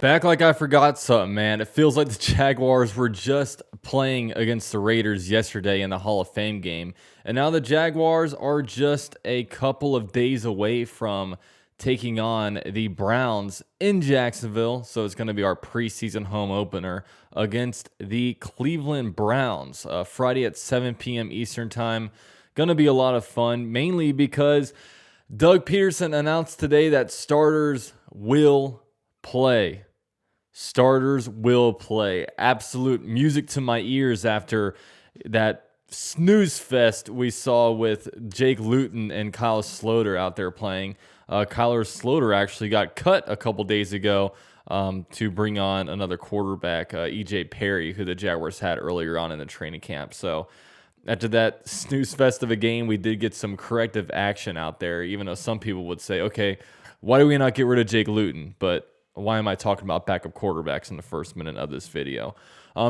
Back like I forgot something, man. It feels like the Jaguars were just playing against the Raiders yesterday in the Hall of Fame game. And now the Jaguars are just a couple of days away from taking on the Browns in Jacksonville. So it's going to be our preseason home opener against the Cleveland Browns. Friday at 7 p.m. Eastern Time. Going to be a lot of fun, mainly because Doug Peterson announced today that starters will play. Starters will play. Absolute music to my ears after that snooze fest we saw with Jake Luton and Kyle Sloter out there playing. Kyler Sloter actually got cut a couple days ago to bring on another quarterback, E.J. Perry, who the Jaguars had earlier on in the training camp. So after that snooze fest of a game, we did get some corrective action out there, even though some people would say, okay, why do we not get rid of Jake Luton? But why am I talking about backup quarterbacks in the first minute of this video?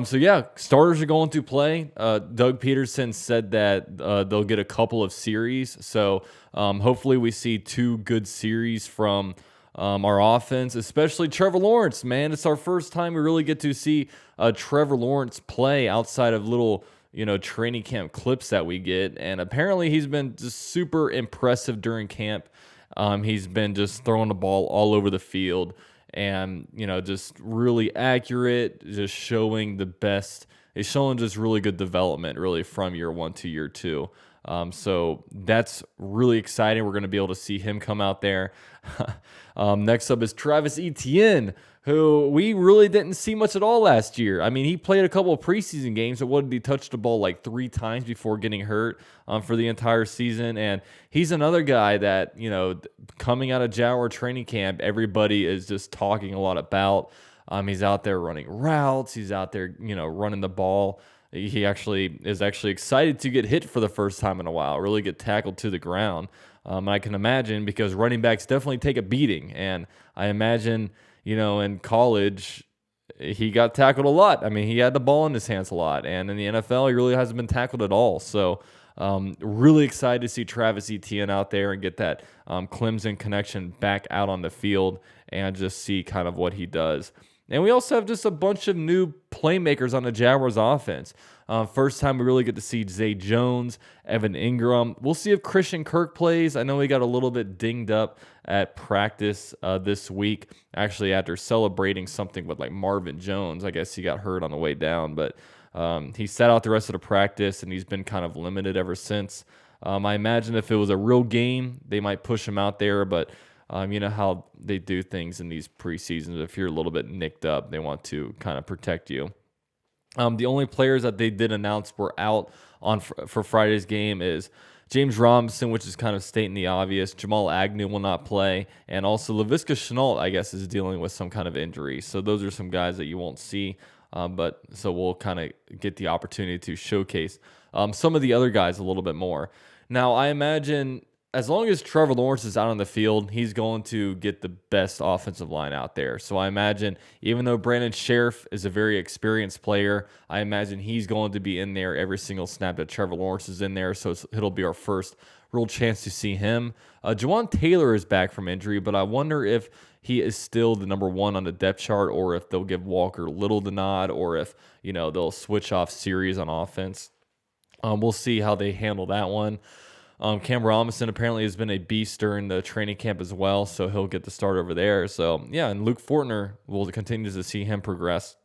So yeah, starters are going to play. Doug Peterson said that they'll get a couple of series. So hopefully we see two good series from our offense, especially Trevor Lawrence, man. It's our first time we really get to see Trevor Lawrence play outside of little, training camp clips that we get. And apparently he's been just super impressive during camp. He's been just throwing the ball all over the field. And, just really accurate, just showing the best. He's showing just really good development, really, from year one to year two. So that's really exciting. We're going to be able to see him come out there. Next up is Travis Etienne, who we really didn't see much at all last year. I mean, he played a couple of preseason games, but what did he touch the ball like 3 times before getting hurt for the entire season? And he's another guy that, coming out of Jaguar training camp, everybody is just talking a lot about. He's out there running routes. He's out there, running the ball. He is excited to get hit for the first time in a while, really get tackled to the ground. I can imagine, because running backs definitely take a beating. And I imagine, in college, he got tackled a lot. I mean, he had the ball in his hands a lot. And in the NFL, he really hasn't been tackled at all. So really excited to see Travis Etienne out there and get that Clemson connection back out on the field and just see kind of what he does. And we also have just a bunch of new playmakers on the Jaguars offense. First time we really get to see Zay Jones, Evan Ingram. We'll see if Christian Kirk plays. I know he got a little bit dinged up at practice this week, actually after celebrating something with like Marvin Jones. I guess he got hurt on the way down, but he sat out the rest of the practice, and he's been kind of limited ever since. I imagine if it was a real game, they might push him out there, but you know how they do things in these preseasons. If you're a little bit nicked up, they want to kind of protect you. The only players that they did announce were out on for Friday's game is James Robinson, which is kind of stating the obvious. Jamal Agnew will not play. And also Laviska Shenault, I guess, is dealing with some kind of injury. So those are some guys that you won't see. But so we'll kind of get the opportunity to showcase some of the other guys a little bit more. Now, I imagine as long as Trevor Lawrence is out on the field, he's going to get the best offensive line out there. So I imagine, even though Brandon Sheriff is a very experienced player, I imagine he's going to be in there every single snap that Trevor Lawrence is in there. So it'll be our first real chance to see him. Jawan Taylor is back from injury, but I wonder if he is still the number one on the depth chart, or if they'll give Walker Little the nod, or if they'll switch off series on offense. We'll see how they handle that one. Cam Robinson apparently has been a beast during the training camp as well, so he'll get the start over there. So, yeah, and Luke Fortner, will continue to see him progress.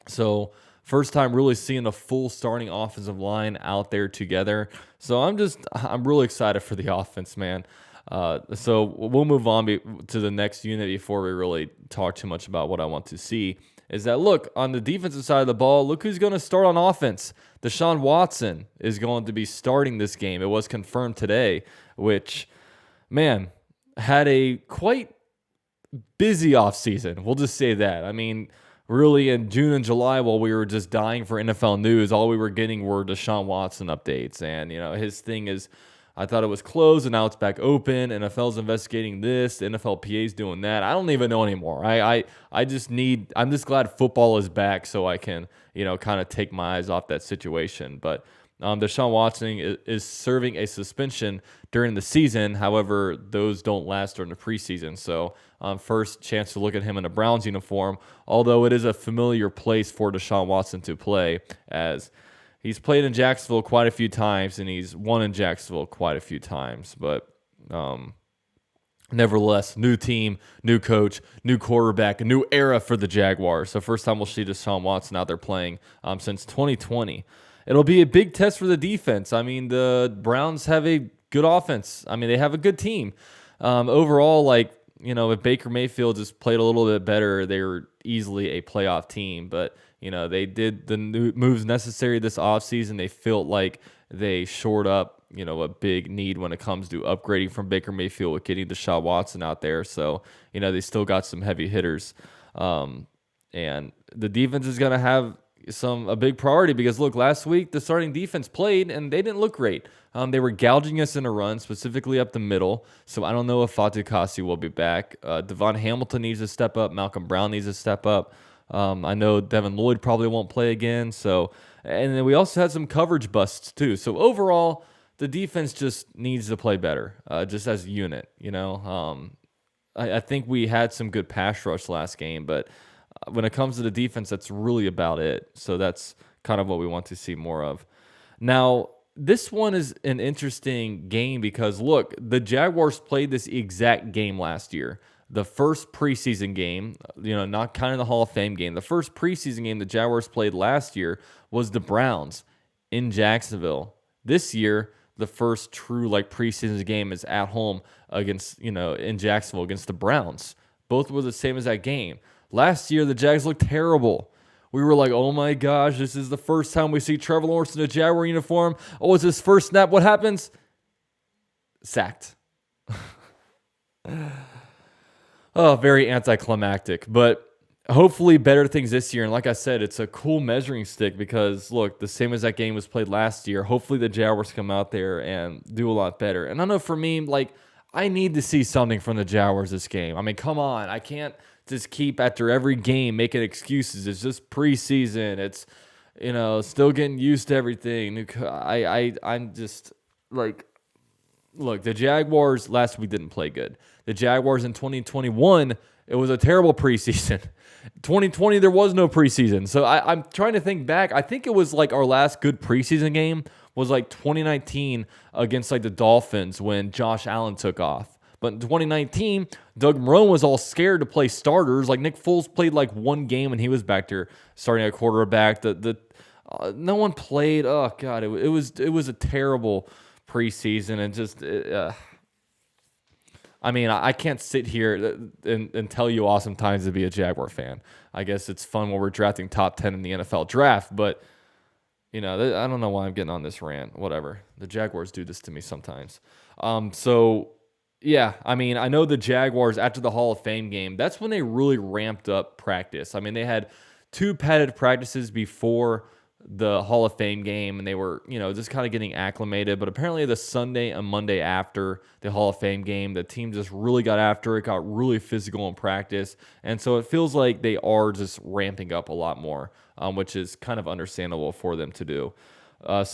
So, first time really seeing a full starting offensive line out there together. So, I'm really excited for the offense, man. So, we'll move on to the next unit before we really talk too much about what I want to see. Is that, look, on the defensive side of the ball, look who's going to start on offense. Deshaun Watson is going to be starting this game. It was confirmed today, which, man, had a quite busy offseason. We'll just say that. I mean, really in June and July, while we were just dying for NFL news, all we were getting were Deshaun Watson updates. And, his thing is, I thought it was closed, and now it's back open. NFL's investigating this. The NFLPA's doing that. I don't even know anymore. I'm just glad football is back, so I can, kind of take my eyes off that situation. But Deshaun Watson is serving a suspension during the season. However, those don't last during the preseason. So, first chance to look at him in a Browns uniform, although it is a familiar place for Deshaun Watson to play, as he's played in Jacksonville quite a few times and he's won in Jacksonville quite a few times. But nevertheless, new team, new coach, new quarterback, a new era for the Jaguars. So, first time we'll see Deshaun Watson out there playing since 2020. It'll be a big test for the defense. I mean, the Browns have a good offense. I mean, they have a good team. Overall, if Baker Mayfield just played a little bit better, they were easily a playoff team. But, they did the new moves necessary this offseason. They felt like they shored up, a big need when it comes to upgrading from Baker Mayfield with getting Deshaun Watson out there. So, they still got some heavy hitters. And the defense is going to have a big priority because, look, last week the starting defense played and they didn't look great. They were gouging us in a run, specifically up the middle. So I don't know if Fatukasi will be back. Devon Hamilton needs to step up. Malcolm Brown needs to step up. I know Devin Lloyd probably won't play again. So, and then we also had some coverage busts too. So overall, the defense just needs to play better, just as a unit. I think we had some good pass rush last game, but when it comes to the defense, that's really about it. So that's kind of what we want to see more of. Now, this one is an interesting game because, look, the Jaguars played this exact game last year. The first preseason game, not counting the Hall of Fame game, the first preseason game the Jaguars played last year was the Browns in Jacksonville. This year, the first true preseason game is at home against, in Jacksonville against the Browns. Both were the same as that game. Last year, the Jags looked terrible. We were like, oh my gosh, this is the first time we see Trevor Lawrence in a Jaguar uniform. Oh, it's his first snap. What happens? Sacked. Oh, very anticlimactic. But hopefully better things this year. And like I said, it's a cool measuring stick because, look, the same as that game was played last year. Hopefully the Jaguars come out there and do a lot better. And I know for me, I need to see something from the Jaguars this game. I mean, come on. I can't just keep after every game making excuses. It's just preseason. It's, still getting used to everything. I'm just look, the Jaguars last week didn't play good. The Jaguars in 2021, it was a terrible preseason. 2020, there was no preseason. So I'm trying to think back. I think it was our last good preseason game was 2019 against the Dolphins when Josh Allen took off. But in 2019, Doug Marrone was all scared to play starters. Nick Foles played one game and he was back there starting at quarterback. No one played. Oh God, it was a terrible preseason and just. I can't sit here and tell you awesome times to be a Jaguar fan. I guess it's fun when we're drafting top 10 in the NFL draft, but I don't know why I'm getting on this rant. Whatever. The Jaguars do this to me sometimes. Yeah, I know the Jaguars, after the Hall of Fame game, that's when they really ramped up practice. They had 2 padded practices before the Hall of Fame game, and they were, just kind of getting acclimated. But apparently the Sunday and Monday after the Hall of Fame game, the team just really got after it, got really physical in practice. And so it feels like they are just ramping up a lot more, which is kind of understandable for them to do. I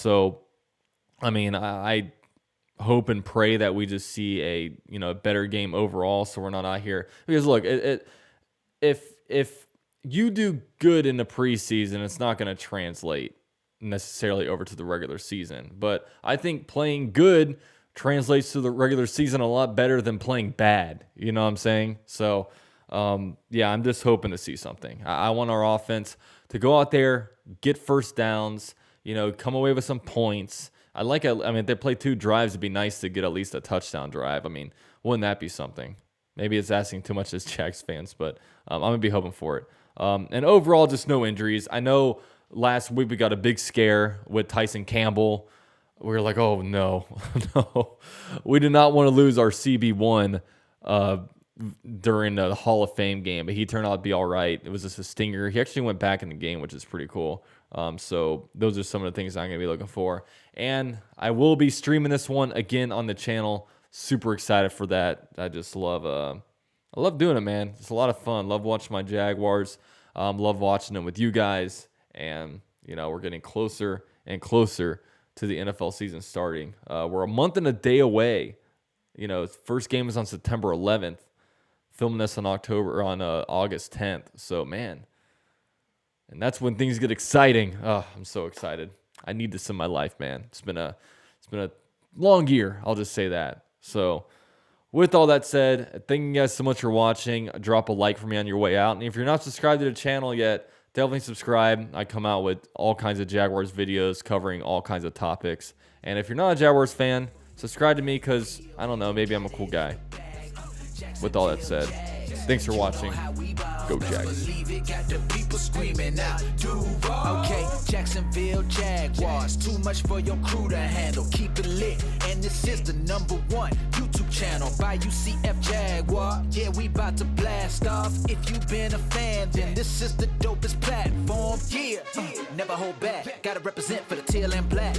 hope and pray that we just see a better game overall, so we're not out here because look, if you do good in the preseason, it's not going to translate necessarily over to the regular season. But I think playing good translates to the regular season a lot better than playing bad. You know what I'm saying? So yeah, I'm just hoping to see something. I want our offense to go out there, get first downs, come away with some points. If they play 2 drives, it'd be nice to get at least a touchdown drive. Wouldn't that be something? Maybe it's asking too much as Jags fans, but I'm going to be hoping for it. And overall, just no injuries. I know last week we got a big scare with Tyson Campbell. We were like, oh, no, no. We did not want to lose our CB1 during the Hall of Fame game, but he turned out to be all right. It was just a stinger. He actually went back in the game, which is pretty cool. So those are some of the things I'm going to be looking for. And I will be streaming this one again on the channel. Super excited for that. I just love I love doing it, man. It's a lot of fun. Love watching my Jaguars. Love watching them with you guys. And, we're getting closer and closer to the NFL season starting. We're a month and a day away. You know, first game is on September 11th. Filming this on August 10th. So, man, and that's when things get exciting. Oh, I'm so excited. I need this in my life, man. It's been a long year. I'll just say that. So, with all that said, thank you guys so much for watching. Drop a like for me on your way out. And if you're not subscribed to the channel yet, definitely subscribe. I come out with all kinds of Jaguars videos covering all kinds of topics. And if you're not a Jaguars fan, subscribe to me because, I don't know, maybe I'm a cool guy. With all that said, thanks for watching. Go Jags. Okay, Jacksonville Jaguars, too much for your crew to handle. Keep it lit, and this is the #1 YouTube channel by UCF Jaguar. Yeah, we about to blast off. If you've been a fan, then this is the dopest platform. Yeah, never hold back. Gotta represent for the teal and black.